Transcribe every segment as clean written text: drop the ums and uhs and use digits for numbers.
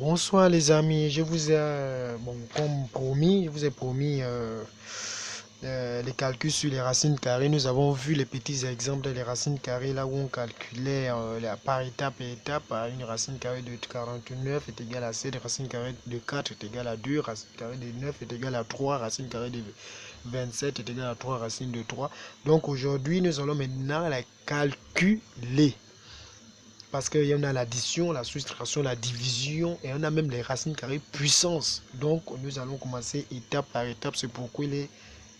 Bonsoir les amis, je vous ai, comme promis, je vous ai promis les calculs sur les racines carrées. Nous avons vu les petits exemples des racines carrées là où on calculait par étape et étape. Une racine carrée de 49 est égale à 7, racine carrée de 4 est égale à 2, racine carrée de 9 est égale à 3, racine carrée de 27 est égale à 3 racines de 3. Donc aujourd'hui, nous allons maintenant les calculer. Parce qu'il y en a l'addition, la soustraction, la division et on a même les racines carrées puissance. Donc nous allons commencer étape par étape. C'est pourquoi il est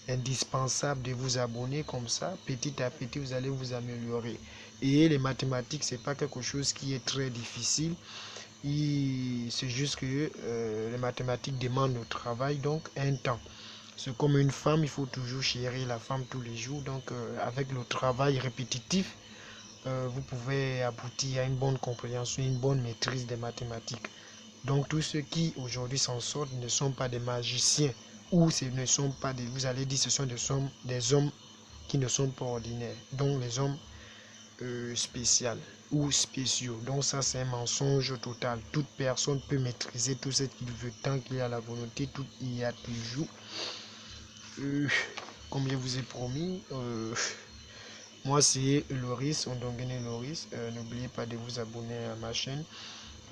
indispensable de vous abonner comme ça. Petit à petit, vous allez vous améliorer. Et les mathématiques, c'est pas quelque chose qui est très difficile. C'est juste que les mathématiques demandent le travail, donc un temps. C'est comme une femme, il faut toujours chérir la femme tous les jours. Donc avec le travail répétitif, vous pouvez aboutir à une bonne compréhension, une bonne maîtrise des mathématiques. Donc tous ceux qui aujourd'hui s'en sortent ne sont pas des magiciens ou ce ne sont pas des, vous allez dire ce sont des hommes qui ne sont pas ordinaires, donc les hommes spéciaux ou spéciaux. Donc ça c'est un mensonge total. Toute personne peut maîtriser tout ce qu'il veut tant qu'il y a la volonté, tout il y a toujours. Comme je vous ai promis, moi c'est Loris, Ondongene Loris. N'oubliez pas de vous abonner à ma chaîne.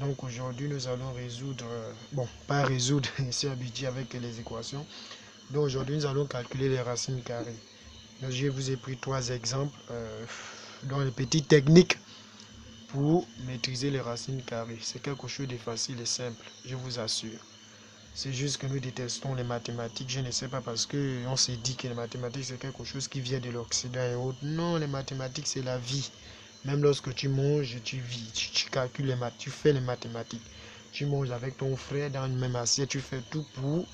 Donc aujourd'hui nous allons résoudre, bon pas résoudre, c'est habitué avec les équations. Donc aujourd'hui nous allons calculer les racines carrées. Donc je vous ai pris 3 exemples dans les petites techniques pour maîtriser les racines carrées. C'est quelque chose de facile et simple, je vous assure. C'est juste que nous détestons les mathématiques. Je ne sais pas parce qu'on s'est dit que les mathématiques c'est quelque chose qui vient de l'Occident et autres. Non, les mathématiques c'est la vie. Même lorsque tu manges, tu vis, tu calcules les maths, tu fais les mathématiques. Tu manges avec ton frère dans une même assiette, tu fais tout pour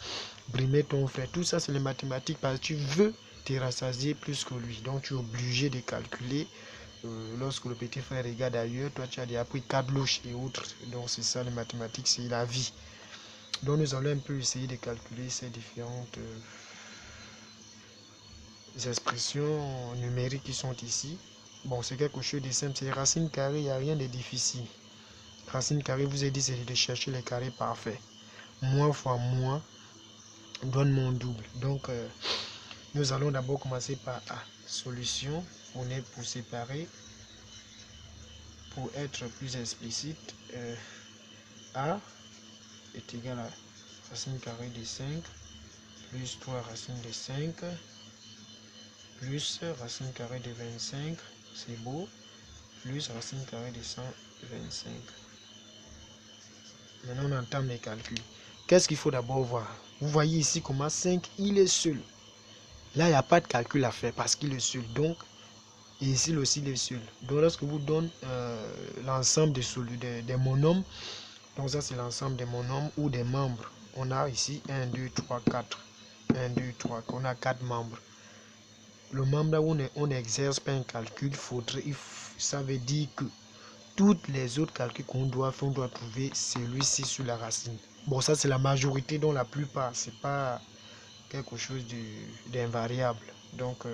brimer ton frère. Tout ça c'est les mathématiques parce que tu veux te rassasier plus que lui. Donc tu es obligé de calculer. Lorsque le petit frère regarde ailleurs, toi tu as déjà appris 4 louches et autres. Donc c'est ça les mathématiques, c'est la vie. Donc nous allons un peu essayer de calculer ces différentes expressions numériques qui sont ici. Bon, c'est quelque chose de simple, c'est racine carrée, il n'y a rien de difficile. Racine carrée, vous ai dit, c'est de chercher les carrés parfaits. Moins fois moins donne mon double. Donc, nous allons d'abord commencer par A. Solution, on est pour séparer. Pour être plus explicite, A est égal à racine carrée de 5 plus 3 racines de 5 plus racine carrée de 25, c'est beau, plus racine carrée de 125. Maintenant, on entame les calculs. Qu'est-ce qu'il faut d'abord voir? Vous voyez ici comment 5, il est seul. Là, il n'y a pas de calcul à faire parce qu'il est seul. Donc, et ici aussi, il est seul. Donc, lorsque vous donnez l'ensemble des monomes, donc ça, c'est l'ensemble des monomes ou des membres. On a ici 1, 2, 3, 4. 1, 2, 3. On a 4 membres. Le membre où on n'exerce pas un calcul, ça veut dire que toutes les autres calculs qu'on doit faire, on doit trouver celui-ci sur la racine. Bon, ça c'est la majorité, dont la plupart, c'est pas quelque chose d'invariable. Donc,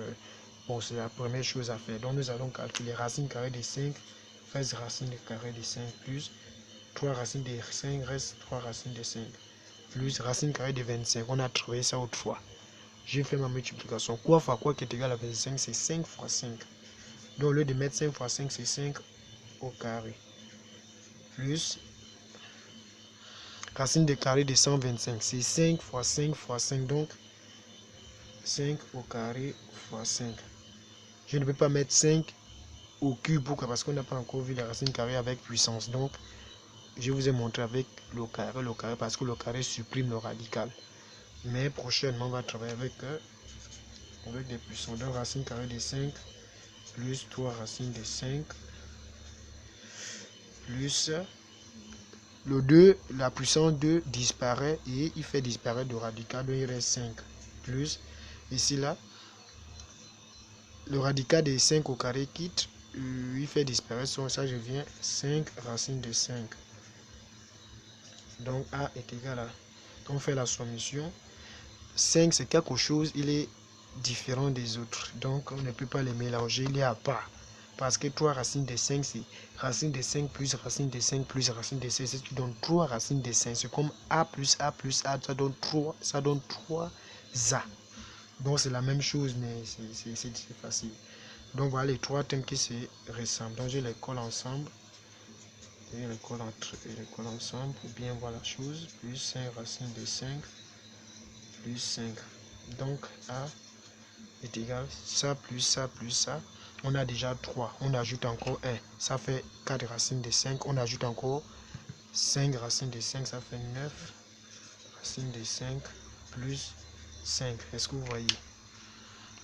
bon, c'est la première chose à faire. Donc, nous allons calculer racine carrée de 5, reste racine carrée de 5 plus 3 racines de 5, reste 3 racines de 5 plus racine carrée de 25. On a trouvé ça autrefois. J'ai fait ma multiplication. Quoi fois quoi qui est égal à 25, c'est 5 fois 5. Donc, au lieu de mettre 5 fois 5, c'est 5 au carré. Plus racine de carré de 125, c'est 5 fois 5 fois 5. Donc, 5 au carré fois 5. Je ne peux pas mettre 5 au cube parce qu'on n'a pas encore vu la racine carrée avec puissance. Donc, je vous ai montré avec le carré parce que le carré supprime le radical. Mais prochainement, on va travailler avec des puissances. Donc, racine carrée de 5 plus 3 racines de 5 plus le 2, la puissance 2 disparaît et il fait disparaître le radical, donc il reste 5 plus ici là le radical de 5 au carré quitte, il fait disparaître, ça je viens 5 racines de 5. Donc A est égal à, on fait la soumission, 5 c'est quelque chose, il est différent des autres, donc on ne peut pas les mélanger, il est à part. Parce que 3 racines de 5, c'est racine de 5 plus racine de 5 plus racine de 5. C'est ce qui donne 3 racines de 5. C'est comme A plus A plus A, ça donne 3. Ça donne 3 A. Donc c'est la même chose, mais c'est facile. Donc voilà les 3 thèmes qui se ressemblent. Donc je les colle ensemble. Je les colle ensemble pour bien voir la chose. Plus 5 racines de 5 plus 5. Donc A est égal ça plus ça plus ça. On a déjà 3. On ajoute encore 1. Ça fait 4 racines de 5. On ajoute encore 5 racines de 5. Ça fait 9 racines de 5 plus 5. Est-ce que vous voyez?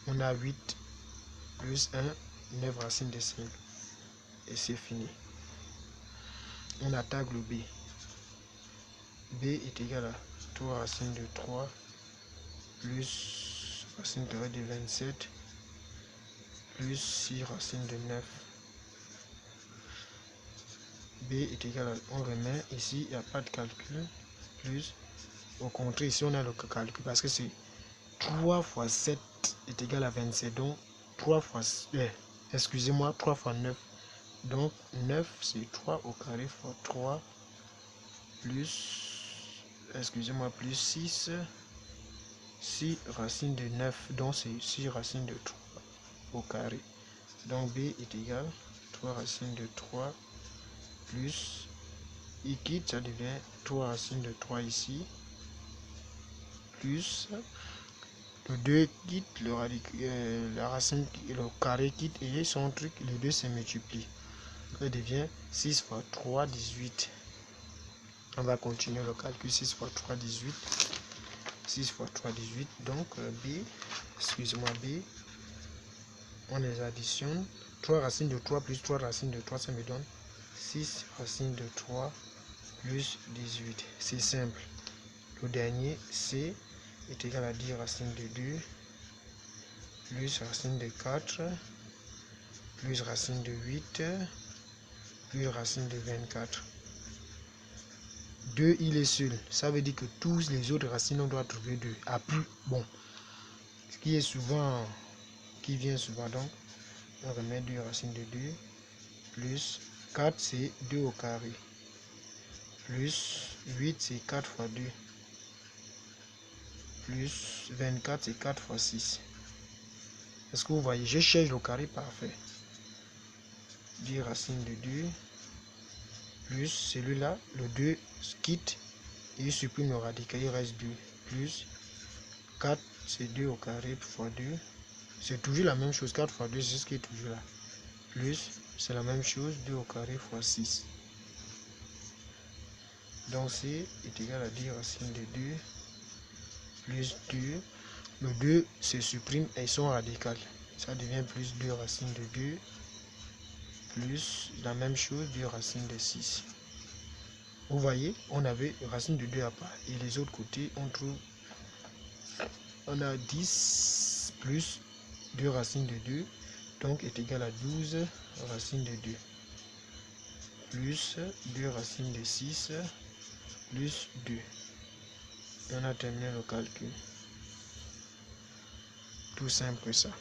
On a 8 plus 1, 9 racines de 5. Et c'est fini. On attaque le B. B est égal à 3 racines de 3 plus racine carrée de 27 plus 6 racines de 9. B est égal à, on remet ici, il n'y a pas de calcul, plus, au contraire, ici on a le calcul parce que c'est 3 fois 7 est égal à 27, donc 3 fois, excusez-moi, 3 fois 9, donc 9 c'est 3 au carré fois 3, plus, excusez-moi, plus 6 racines de 9, donc c'est 6 racines de 3 au carré, donc B est égal à 3 racines de 3 plus, il quitte, ça devient 3 racines de 3 ici, plus le 2 quitte, la racine, le carré quitte et son truc, les deux se multiplient. Ça devient 6 fois 3, 18. On va continuer le calcul. 6 fois 3, 18. 6 fois 3, 18. Donc B, excusez-moi B, on les additionne. 3 racines de 3 plus 3 racines de 3, ça me donne 6 racines de 3 plus 18. C'est simple. Le dernier, C, est égal à 10 racines de 2 plus racine de 4 plus racine de 8 plus racine de 24. 2, il est seul. Ça veut dire que tous les autres racines, on doit trouver 2. À plus, bon, ce qui est souvent, qui vient souvent, donc, on remet 2 racines de 2 plus 4, c'est 2 au carré plus 8, c'est 4 fois 2 plus 24, c'est 4 fois 6. Est-ce que vous voyez? Je cherche le carré parfait. 10 racines de 2 plus celui-là, le 2 quitte et il supprime le radical, il reste 2 plus 4, c'est 2 au carré fois 2. C'est toujours la même chose, 4 fois 2, c'est ce qui est toujours là. Plus, c'est la même chose, 2 au carré fois 6. Donc C est égal à 10 racines de 2 plus 2. Le 2 se supprime et son radical. Ça devient plus 2 racines de 2 plus la même chose, 2 racines de 6. Vous voyez, on avait racine de 2 à part. Et les autres côtés, on trouve, on a 10 plus 2 racines de 2, donc est égal à 12 racines de 2. Plus 2 racines de 6, plus 2. Et on a terminé le calcul. Tout simple que ça.